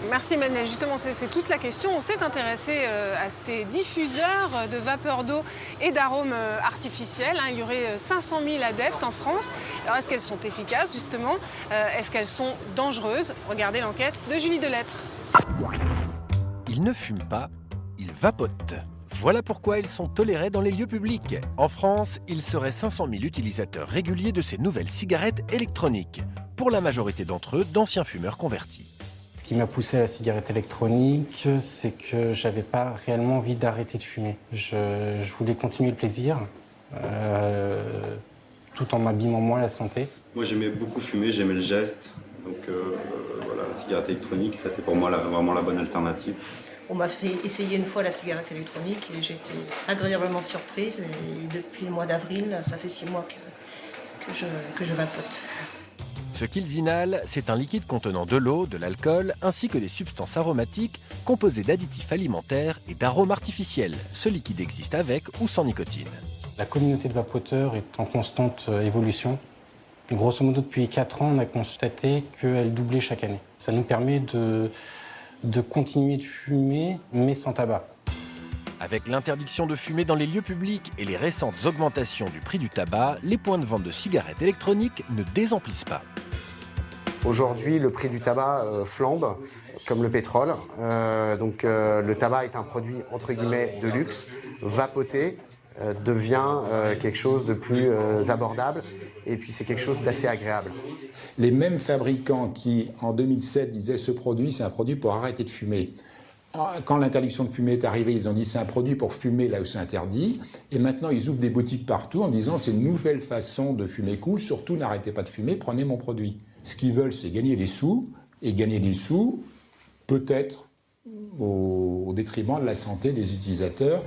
Merci Emmanuel. Justement, c'est toute la question. On s'est intéressé à ces diffuseurs de vapeur d'eau et d'arômes artificiels. Il y aurait 500 000 adeptes en France. Alors, est-ce qu'elles sont efficaces, justement? Est-ce qu'elles sont dangereuses? Regardez l'enquête de Julie Delettre. Ils ne fument pas, ils vapotent. Voilà pourquoi ils sont tolérés dans les lieux publics. En France, il serait 500 000 utilisateurs réguliers de ces nouvelles cigarettes électroniques. Pour la majorité d'entre eux, d'anciens fumeurs convertis. Ce qui m'a poussé à la cigarette électronique, c'est que j'avais pas réellement envie d'arrêter de fumer. Je voulais continuer le plaisir, tout en m'abîmant moins la santé. Moi j'aimais beaucoup fumer, j'aimais le geste. Donc voilà, la cigarette électronique, c'était pour moi vraiment la bonne alternative. On m'a fait essayer une fois la cigarette électronique et j'ai été agréablement surprise. Et depuis le mois d'avril, ça fait 6 mois que je vapote. Ce qu'ils inhalent, c'est un liquide contenant de l'eau, de l'alcool, ainsi que des substances aromatiques composées d'additifs alimentaires et d'arômes artificiels. Ce liquide existe avec ou sans nicotine. La communauté de vapoteurs est en constante évolution. Grosso modo, depuis 4 ans, on a constaté qu'elle doublait chaque année. Ça nous permet de continuer de fumer, mais sans tabac. Avec l'interdiction de fumer dans les lieux publics et les récentes augmentations du prix du tabac, les points de vente de cigarettes électroniques ne désemplissent pas. Aujourd'hui, le prix du tabac flambe, comme le pétrole. Le tabac est un produit, entre guillemets, de luxe. Vapoter devient quelque chose de plus abordable. Et puis c'est quelque chose d'assez agréable. Les mêmes fabricants qui, en 2007, disaient ce produit, c'est un produit pour arrêter de fumer. Quand l'interdiction de fumer est arrivée, ils ont dit c'est un produit pour fumer là où c'est interdit. Et maintenant, ils ouvrent des boutiques partout en disant c'est une nouvelle façon de fumer cool. Surtout, n'arrêtez pas de fumer, prenez mon produit. Ce qu'ils veulent, c'est gagner des sous. Et gagner des sous, peut-être au détriment de la santé des utilisateurs.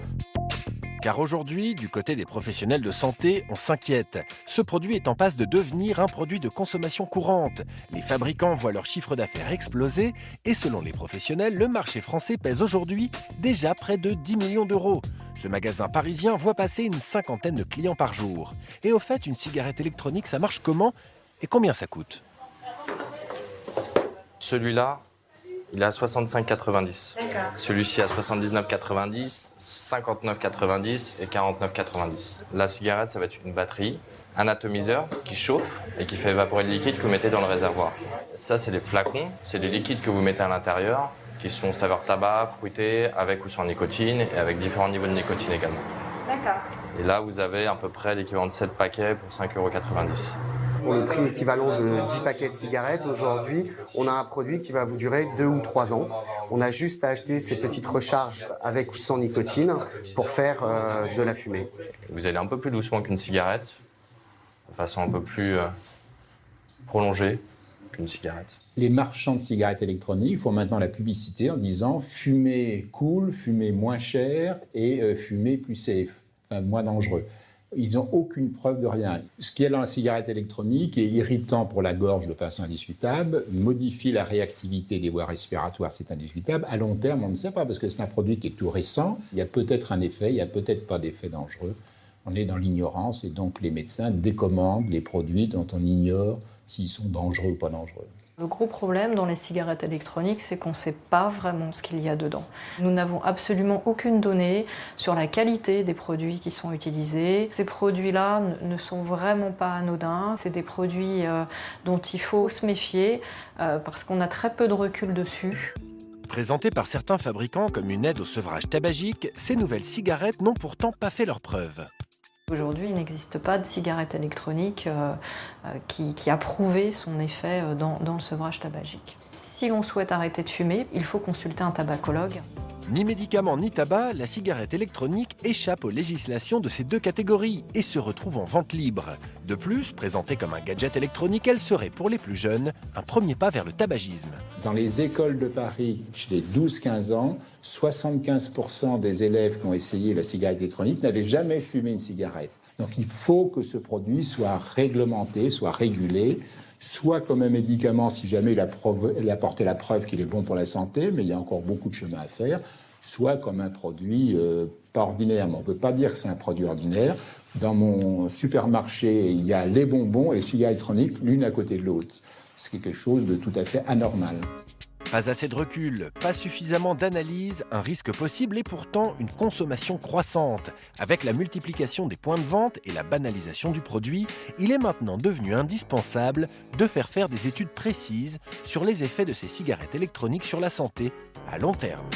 Car aujourd'hui, du côté des professionnels de santé, on s'inquiète. Ce produit est en passe de devenir un produit de consommation courante. Les fabricants voient leur chiffre d'affaires exploser et selon les professionnels, le marché français pèse aujourd'hui déjà près de 10 millions d'euros. Ce magasin parisien voit passer une 50aine de clients par jour. Et au fait, une cigarette électronique, ça marche comment et combien ça coûte? Celui-là, il est à 65,90. Celui-ci à 79,90, 59,90 et 49,90. La cigarette, ça va être une batterie, un atomiseur qui chauffe et qui fait évaporer le liquide que vous mettez dans le réservoir. Ça, c'est les flacons, c'est des liquides que vous mettez à l'intérieur, qui sont saveur tabac, fruité, avec ou sans nicotine et avec différents niveaux de nicotine également. D'accord. Et là, vous avez à peu près l'équivalent de 7 paquets pour 5,90 €. Pour le prix équivalent de 10 paquets de cigarettes, aujourd'hui, on a un produit qui va vous durer 2 ou 3 ans. On a juste à acheter ces petites recharges avec ou sans nicotine pour faire de la fumée. Vous allez un peu plus doucement qu'une cigarette, de façon un peu plus prolongée qu'une cigarette. Les marchands de cigarettes électroniques font maintenant la publicité en disant fumer cool, fumer moins cher et fumer plus safe, enfin moins dangereux. Ils n'ont aucune preuve de rien. Ce qui est dans la cigarette électronique est irritant pour la gorge de façon indiscutable, modifie la réactivité des voies respiratoires, c'est indiscutable. À long terme, on ne sait pas, parce que c'est un produit qui est tout récent. Il y a peut-être un effet, il n'y a peut-être pas d'effet dangereux. On est dans l'ignorance et donc les médecins décommandent les produits dont on ignore s'ils sont dangereux ou pas dangereux. Le gros problème dans les cigarettes électroniques, c'est qu'on ne sait pas vraiment ce qu'il y a dedans. Nous n'avons absolument aucune donnée sur la qualité des produits qui sont utilisés. Ces produits-là ne sont vraiment pas anodins. C'est des produits dont il faut se méfier parce qu'on a très peu de recul dessus. Présentées par certains fabricants comme une aide au sevrage tabagique, ces nouvelles cigarettes n'ont pourtant pas fait leurs preuves. Aujourd'hui, il n'existe pas de cigarette électronique qui a prouvé son effet dans le sevrage tabagique. Si l'on souhaite arrêter de fumer, il faut consulter un tabacologue. Ni médicaments ni tabac, la cigarette électronique échappe aux législations de ces deux catégories et se retrouve en vente libre. De plus, présentée comme un gadget électronique, elle serait pour les plus jeunes un premier pas vers le tabagisme. Dans les écoles de Paris, chez les 12-15 ans, 75% des élèves qui ont essayé la cigarette électronique n'avaient jamais fumé une cigarette. Donc il faut que ce produit soit réglementé, soit régulé, soit comme un médicament si jamais il a apporté la preuve qu'il est bon pour la santé, mais il y a encore beaucoup de chemin à faire, soit comme un produit pas ordinaire. Mais on ne peut pas dire que c'est un produit ordinaire. Dans mon supermarché, il y a les bonbons et les cigarettes électroniques l'une à côté de l'autre. C'est quelque chose de tout à fait anormal. Pas assez de recul, pas suffisamment d'analyse, un risque possible et pourtant une consommation croissante. Avec la multiplication des points de vente et la banalisation du produit, il est maintenant devenu indispensable de faire des études précises sur les effets de ces cigarettes électroniques sur la santé à long terme.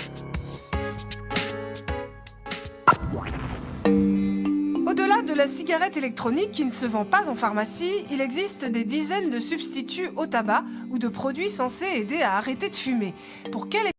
Au-delà de la cigarette électronique qui ne se vend pas en pharmacie, il existe des dizaines de substituts au tabac ou de produits censés aider à arrêter de fumer. Pour quel